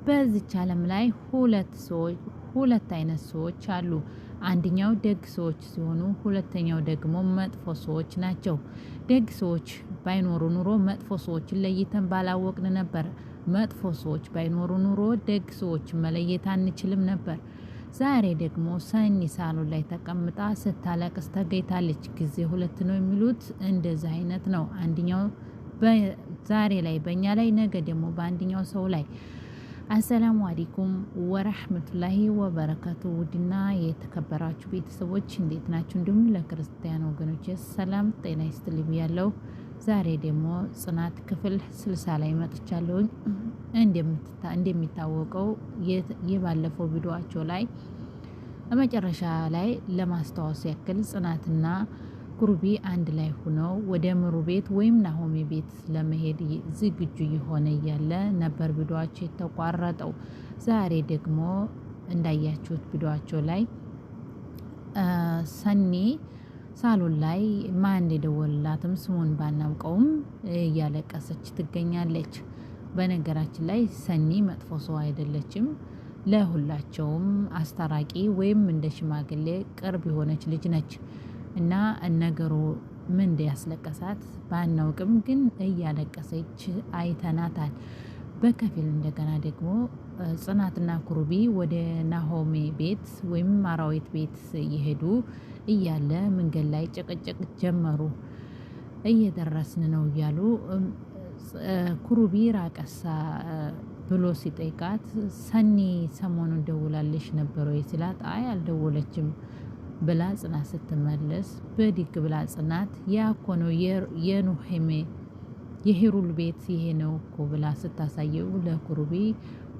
በዚች ዓለም ላይ ሁለት አይነት ሰዎች አሉ። አንደኛው ደግ ሰዎች ሲሆኑ ሁለተኛው ደግሞ መጥፎ ሰዎች ናቸው። ደግ ሰዎች ባይኖሩ ኑሮ መጥፎ ሰዎችን ለይተን ባላወቅን ነበር። መጥፎ ሰዎች ባይኖሩ ኑሮ ደግ ሰዎችን መለየት አንችልም ነበር። ዛሬ ደግሞ ሰኒ ሳሎን ላይ ተቀምጣ ስታለቅስ ተገኝታለች። ጊዜ ሁለት ነው የሚሉት እንደዚህ አይነት ነው። አንደኛው ዛሬ ላይ በእኛ ላይ ነገ ደግሞ በአንደኛው ሰው ላይ። አሰላሙ አለይኩም ወራህመቱላሂ ወበረካቱ። ውድና የተከበራችሁ ቤተሰቦች እንዴት ናችሁ? እንዲሁም ለክርስቲያን ወገኖች ሰላም ጤና ይስጥልኝ ያለው። ዛሬ ደግሞ ጽናት ክፍል 60 ላይ መጥቻለሁ። እንደሚታወቀው የባለፈው ቪዲዮአቸው ላይ መጨረሻ ላይ ለማስታወስ ያክል ጽናትና ኩሩቢ አንድ ላይ ሆነው ወደ ምሩ ቤት ወይም ናሆሚ ቤት ለመሄድ ዝግጁ የሆነ እያለ ነበር ቪዲዮአቸው የተቋረጠው። ዛሬ ደግሞ እንዳያችሁት ቪዲዮአቸው ላይ ሰኒ ሳሎን ላይ ማን የደወላትም ስሙን ባናውቀውም እያለቀሰች ትገኛለች። በነገራችን ላይ ሰኒ መጥፎ ሰው አይደለችም። ለሁላቸውም አስታራቂ ወይም እንደ ሽማግሌ ቅርብ የሆነች ልጅ ነች እና ነገሩ ምን እንዲያስለቀሳት ባናውቅም ግን እያለቀሰች አይተናታል በከፊል። እንደገና ደግሞ ጽናትና ኩሩቢ ወደ ናሆሜ ቤት ወይም ማራዊት ቤት እየሄዱ እያለ መንገድ ላይ ጭቅጭቅ ጀመሩ። እየደረስን ነው እያሉ ኩሩቢ ራቀሳ ብሎ ሲጠይቃት ሰኒ ሰሞኑን ደውላልሽ ነበር ወይ ሲላት አይ አልደወለችም ብላ ጽናት ስትመለስ በዲግ ብላ ጽናት ያ እኮ ነው የኑሄሜ የሂሩል ቤት ይሄ ነው እኮ ብላ ስታሳየው ለኩሩቢ፣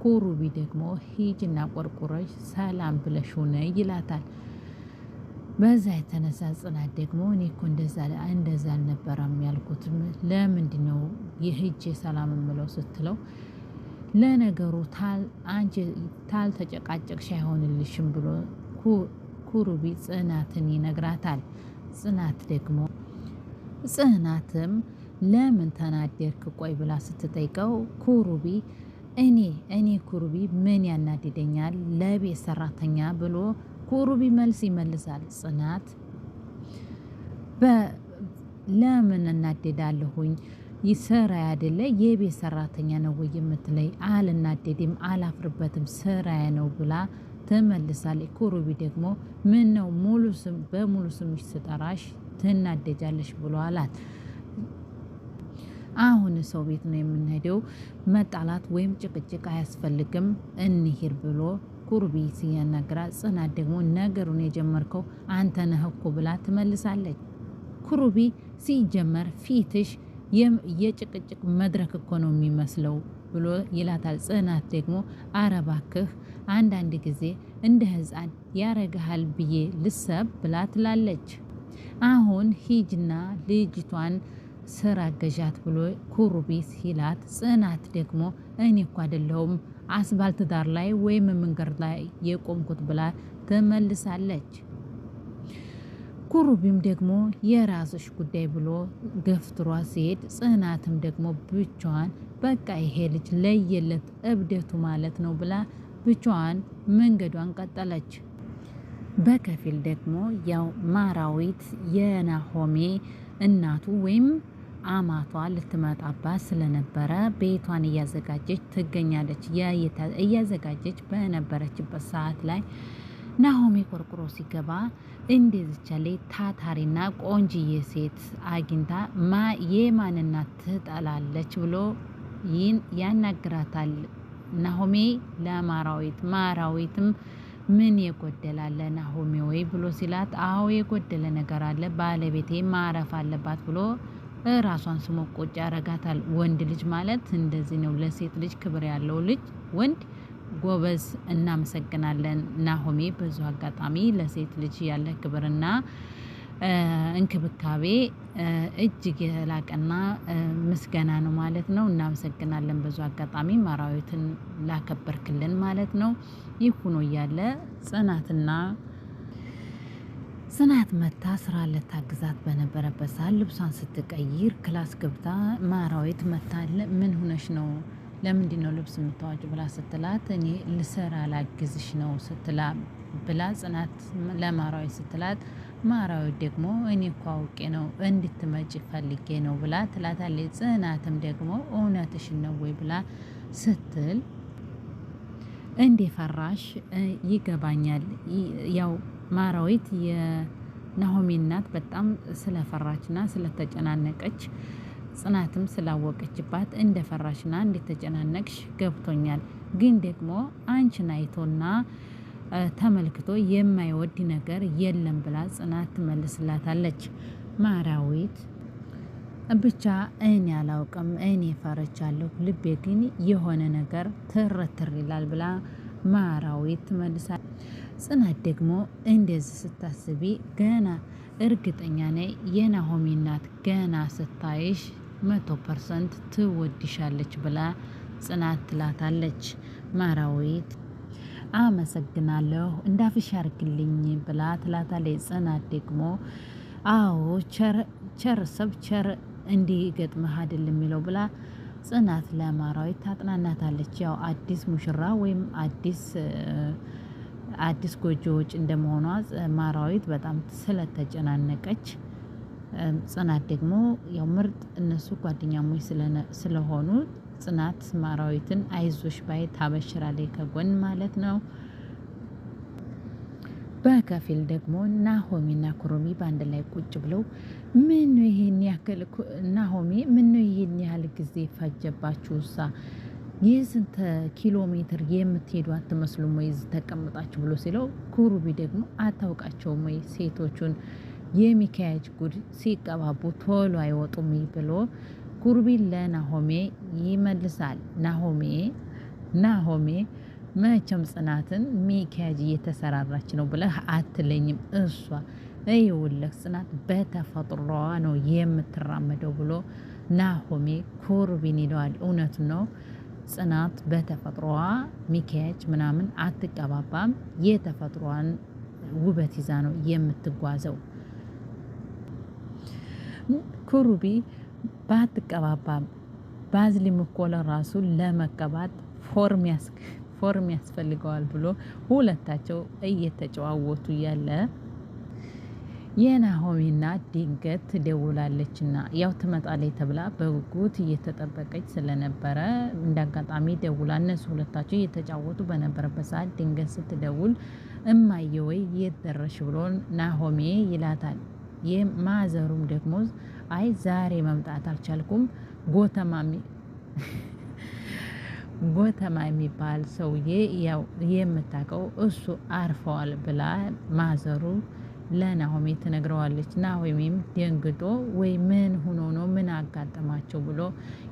ኩሩቢ ደግሞ ሂጅና ቆርቆረሽ ሰላም ብለሽ ሆነ ይላታል። በዛ የተነሳ ጽናት ደግሞ እኔ እኮ እንደዛ አልነበረም ያልኩት ለምንድን ነው የሂጅ ሰላም ምለው ስትለው ለነገሩ አንቺ ተጨቃጨቅሽ አይሆንልሽም ብሎ ኩሩቢ ጽናትን ይነግራታል። ጽናትም ለምን ተናደርክ ቆይ ብላ ስትጠይቀው ኩሩቢ እኔ ኩሩቢ ምን ያናድደኛል ለቤት ሰራተኛ ብሎ ኩሩቢ መልስ ይመልሳል። ጽናት ለምን እናደዳለሁኝ ስራ አይደለ የቤት ሰራተኛ ነው ወይ የምትለይ? አልናደድም አላፍርበትም ስራዬ ነው ብላ ትመልሳለች። ኩሩቢ ደግሞ ምን ነው በሙሉ ስምሽ ስጠራሽ ትናደጃለሽ ብሎ አላት። አሁን ሰው ቤት ነው የምንሄደው፣ መጣላት ወይም ጭቅጭቅ አያስፈልግም እንሂድ ብሎ ኩሩቢ ሲያናግራት፣ ጽናት ደግሞ ነገሩን የጀመርከው አንተ ነህ እኮ ብላ ትመልሳለች። ኩሩቢ ሲጀመር ፊትሽ የጭቅጭቅ መድረክ እኮ ነው የሚመስለው ብሎ ይላታል። ጽናት ደግሞ አረባክህ አንዳንድ ጊዜ እንደ ሕፃን ያረግሃል ብዬ ልሰብ ብላ ትላለች። አሁን ሂጅና ልጅቷን ስራ ገዣት ብሎ ኩሩቢ ሲላት፣ ጽናት ደግሞ እኔ እኮ አይደለሁም አስባልት ዳር ላይ ወይም መንገድ ላይ የቆምኩት ብላ ትመልሳለች። ኩሩቢም ደግሞ የራስሽ ጉዳይ ብሎ ገፍትሯ ሲሄድ፣ ጽናትም ደግሞ ብቻዋን በቃ ይሄ ልጅ ለየለት እብደቱ ማለት ነው ብላ ብቻዋን መንገዷን ቀጠለች። በከፊል ደግሞ ያው ማራዊት የናሆሜ እናቱ ወይም አማቷ ልትመጣባት ስለነበረ ቤቷን እያዘጋጀች ትገኛለች። እያዘጋጀች በነበረችበት ሰዓት ላይ ናሆሜ ቆርቆሮ ሲገባ እንደዚች ላይ ታታሪና ቆንጅዬ ሴት አግኝታ የማንናት ትጠላለች ብሎ ያናግራታል ናሆሜ ለማራዊት። ማራዊትም ምን የጎደላለ ናሆሜ ወይ ብሎ ሲላት፣ አዎ የጎደለ ነገር አለ ባለቤቴ ማረፍ አለባት ብሎ ራሷን ስሞ ቁጭ ያረጋታል። ወንድ ልጅ ማለት እንደዚህ ነው። ለሴት ልጅ ክብር ያለው ልጅ ወንድ ጎበዝ። እናመሰግናለን ናሆሜ። ብዙ አጋጣሚ ለሴት ልጅ ያለ ክብርና እንክብካቤ እጅግ የላቀና ምስጋና ነው ማለት ነው። እናመሰግናለን ብዙ አጋጣሚ ማራዊትን ላከበርክልን ማለት ነው። ይህ ሆኖ እያለ ጽናት መታ ስራ ልታግዛት በነበረበት ሰዓት ልብሷን ስትቀይር ክላስ ገብታ ማራዊት መታለ ምን ሆነሽ ነው ለምንድን ነው ልብስ የምታዋጭ ብላ ስትላት እኔ ልሰራ ላግዝሽ ነው ስትላ ብላ ጽናት ለማራዊት ስትላት ማራዊት ደግሞ እኔ እኮ አውቄ ነው እንድትመጪ ፈልጌ ነው ብላ ትላታለች። ጽናትም ደግሞ እውነትሽን ነው ወይ ብላ ስትል እንዴ ፈራሽ ይገባኛል። ያው ማራዊት የናሆሚ እናት በጣም ስለፈራችና ስለተጨናነቀች ጽናትም ስላወቀችባት እንደ ፈራሽና እንደተጨናነቅሽ ገብቶኛል። ግን ደግሞ አንቺን አይቶና ተመልክቶ የማይወድ ነገር የለም ብላ ጽናት ትመልስላታለች። ማራዊት ብቻ እኔ አላውቅም፣ እኔ ፈርቻለሁ፣ ልቤ ግን የሆነ ነገር ትርትር ይላል ብላ ማራዊት ትመልሳለች። ጽናት ደግሞ እንደዚህ ስታስቢ ገና እርግጠኛ ነኝ የናሆሚ እናት ገና ስታይሽ 100% ትወድሻለች ብላ ጽናት ትላታለች። ማራዊት አመሰግናለሁ እንዳፍሽ አርግልኝ ብላ ትላታለች። ጽናት ደግሞ አዎ ቸር ሰብ ቸር እንዲገጥምህ አይደል የሚለው ብላ ጽናት ለማራዊት ታጥናናታለች። ያው አዲስ ሙሽራ ወይም አዲስ ጎጆ ወጭ እንደመሆኗ ማራዊት በጣም ስለተጨናነቀች ጽናት ደግሞ ያው ምርጥ እነሱ ጓደኛሞች ስለሆኑ ጽናት ማራዊትን አይዞሽ ባይ ታበሽራለች ከጎን ማለት ነው። በከፊል ደግሞ ናሆሚና ኩሩሚ በአንድ ላይ ቁጭ ብለው ምን ነው ይሄን ያክል ናሆሚ ምን ነው ይሄን ያህል ጊዜ ፈጀባችሁሳ? የስንት ኪሎ ሜትር የምትሄዱ አትመስሉም ወይ ተቀምጣችሁ ብሎ ሲለው ኩሩቢ ደግሞ አታውቃቸውም ወይ ሴቶቹን የሚካያጅ ጉድ ሲቀባቡ ቶሎ አይወጡም ብሎ ኩሩቢ ለናሆሜ ይመልሳል። ናሆሜ መቼም ጽናትን ሚካያጅ እየተሰራራች ነው ብለህ አትለኝም፣ እሷ ይኸውልህ ጽናት በተፈጥሮዋ ነው የምትራመደው ብሎ ናሆሜ ኩሩቢን ይለዋል። እውነቱ ነው፣ ጽናት በተፈጥሮዋ ሚካያጅ ምናምን አትቀባባም፣ የተፈጥሮዋን ውበት ይዛ ነው የምትጓዘው። ኩሩቢ ባትቀባባም ባዝሊም እኮ ለራሱ ለመቀባት ፎርም ያስፈልገዋል ብሎ ሁለታቸው እየተጨዋወቱ ያለ የናሆሚና ድንገት ትደውላለችና ያው ትመጣለች ተብላ በጉጉት እየተጠበቀች ስለነበረ እንዳጋጣሚ ደውላ እነሱ ሁለታቸው እየተጫወቱ በነበረበት ሰዓት ድንገት ስትደውል እማዬ ወይ የት ደረሽ ብሎ ናሆሜ ይላታል። የማዘሩም ደግሞ አይ ዛሬ መምጣት አልቻልኩም ጎተማ የሚባል ሰውዬ ያው የምታውቀው እሱ አርፈዋል ብላ ማዘሩ ለናሆሜ ትነግረዋለች። ናሆሜም ደንግጦ ወይ ምን ሆኖ ነው ምን አጋጠማቸው ብሎ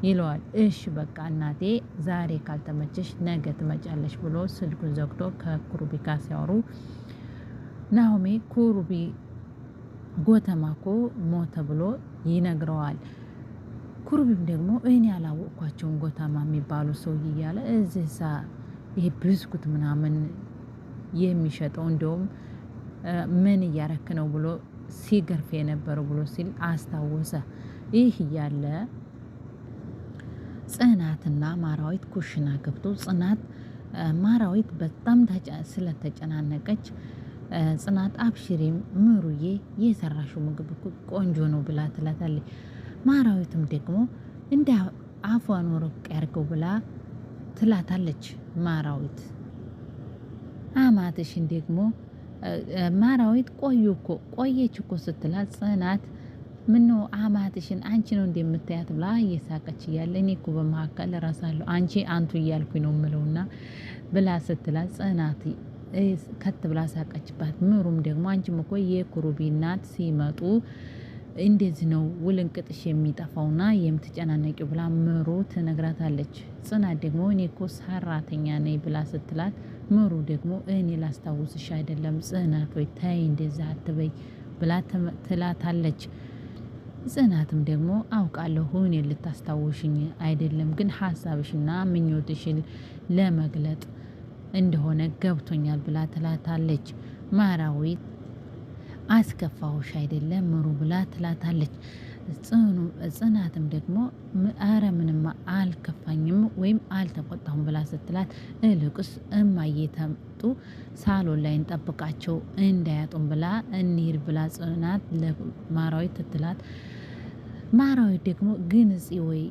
ይለዋል። እሺ በቃ እናቴ ዛሬ ካልተመቸሽ ነገ ትመጫለሽ ብሎ ስልኩን ዘግቶ ከኩሩቢ ጋር ሲያወሩ ናሆሜ ኩሩቢ ጎተማኮ ሞተ ብሎ ይነግረዋል። ኩሩቢም ደግሞ እኔ ያላወቅኳቸውን ጎተማ የሚባሉ ሰውዬ እያለ እዚህሳ ይሄ ብስኩት ምናምን የሚሸጠው እንደውም ምን እያረክ ነው ብሎ ሲገርፍ የነበረው ብሎ ሲል አስታወሰ። ይህ እያለ ጽናትና ማራዊት ኩሽና ገብቶ ጽናት ማራዊት በጣም ስለተጨናነቀች ጽናት አብሽሪም ምሩዬ የሰራሽው ምግብ ቆንጆ ነው ብላ ትላታለች። ማራዊትም ደግሞ እንደ አፏን ወርቅ ያርገው ብላ ትላታለች። ማራዊት አማትሽን ደግሞ ማራዊት ቆየች እኮ ስትላት ጽናት ምነው አማትሽን አንቺ ነው እንደምታያት ብላ እየሳቀች እያለ እኔ እኮ በመካከል እረሳለሁ አንቱ እያልኩኝ ነው የምለውና ብላ ስትላት ጽናት ከት ብላ ሳቀችባት። ምሩም ደግሞ አንቺም እኮ የኩሩቢ እናት ሲመጡ እንደዚህ ነው ውልንቅጥሽ የሚጠፋውና የምትጨናነቂው ብላ ምሩ ትነግራታለች። ጽናት ደግሞ እኔ እኮ ሰራተኛ ነኝ ብላ ስትላት ምሩ ደግሞ እኔ ላስታውስሽ አይደለም ጽናት ወይ ታይ እንደዛ አትበይ ብላ ትላታለች። ጽናትም ደግሞ አውቃለሁ እኔ ልታስታውሽኝ አይደለም ግን ሀሳብሽና ምኞትሽን ለመግለጥ እንደሆነ ገብቶኛል ብላ ትላታለች። ማራዊት አስከፋውሽ አይደለም ምሩ ብላ ትላታለች። ጽናትም ደግሞ አረ ምንም አልከፋኝም ወይም አልተቆጣሁም ብላ ስትላት እልቅስ እማዬ ተምጡ ሳሎን ላይ እንጠብቃቸው እንዳያጡም ብላ እንሂድ ብላ ጽናት ለማራዊት ትትላት ማራዊት ደግሞ ግን ወይ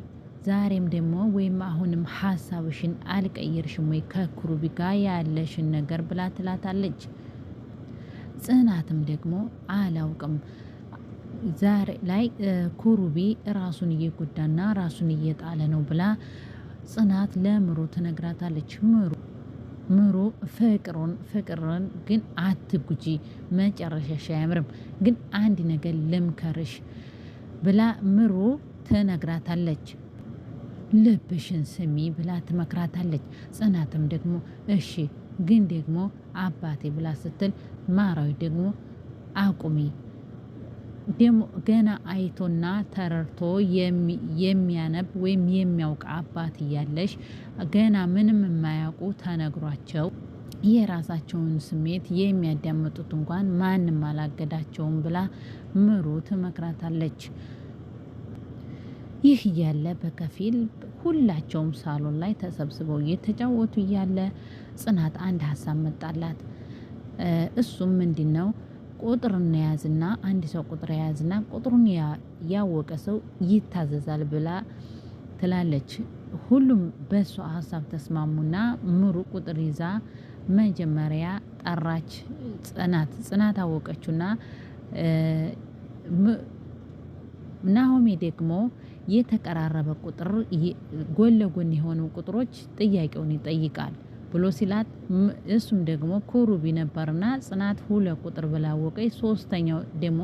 ዛሬም ደግሞ ወይም አሁንም ሀሳብሽን አልቀየርሽም ወይ ከኩሩቢ ጋር ያለሽን ነገር ብላ ትላታለች። ጽናትም ደግሞ አላውቅም ዛሬ ላይ ኩሩቢ ራሱን እየጎዳና ራሱን እየጣለ ነው ብላ ጽናት ለምሩ ትነግራታለች። ምሩ ፍቅርን ግን አትጉጂ፣ መጨረሻሽ አያምርም፣ ግን አንድ ነገር ልምከርሽ ብላ ምሩ ትነግራታለች። ልብሽን ስሚ ብላ ትመክራታለች። ጽናትም ደግሞ እሺ ግን ደግሞ አባቴ ብላ ስትል ማራዊ ደግሞ አቁሚ ደግሞ ገና አይቶና ተረድቶ የሚያነብ ወይም የሚያውቅ አባት እያለሽ ገና ምንም የማያውቁ ተነግሯቸው የራሳቸውን ስሜት የሚያዳምጡት እንኳን ማንም አላገዳቸውም ብላ ምሩ ትመክራታለች። ይህ እያለ በከፊል ሁላቸውም ሳሎን ላይ ተሰብስበው እየተጫወቱ እያለ ጽናት አንድ ሀሳብ መጣላት። እሱም ምንድን ነው? ቁጥርን የያዝና አንድ ሰው ቁጥር የያዝና ቁጥሩን ያወቀ ሰው ይታዘዛል ብላ ትላለች። ሁሉም በእሷ ሀሳብ ተስማሙና ምሩ ቁጥር ይዛ መጀመሪያ ጠራች። ጽናት አወቀችውና ናሆሜ ደግሞ የተቀራረበ ቁጥር ጎን ለጎን የሆኑ ቁጥሮች ጥያቄውን ይጠይቃል ብሎ ሲላት እሱም ደግሞ ኩሩቢ ነበርና ጽናት 2 ቁጥር ብላወቀኝ ሶስተኛው ደግሞ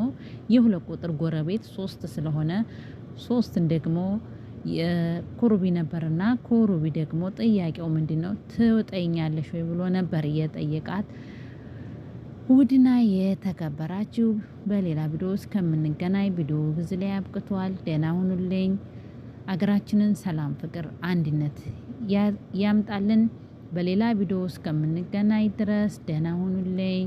የሁለት ቁጥር ጎረቤት 3 ስለሆነ 3ን ደግሞ ኩሩቢ ነበርና ኩሩቢ ደግሞ ጥያቄው ምንድነው ትወጠኛለሽ ወይ ብሎ ነበር የጠየቃት። ውድና የተከበራችሁ በሌላ ቪዲዮ እስከምንገናኝ ቪዲዮ ጊዜ ላይ አብቅቷል። ደህና ሁኑልኝ። አገራችንን ሰላም፣ ፍቅር፣ አንድነት ያምጣልን። በሌላ ቪዲዮ እስከምንገናኝ ድረስ ደህና ሁኑልኝ።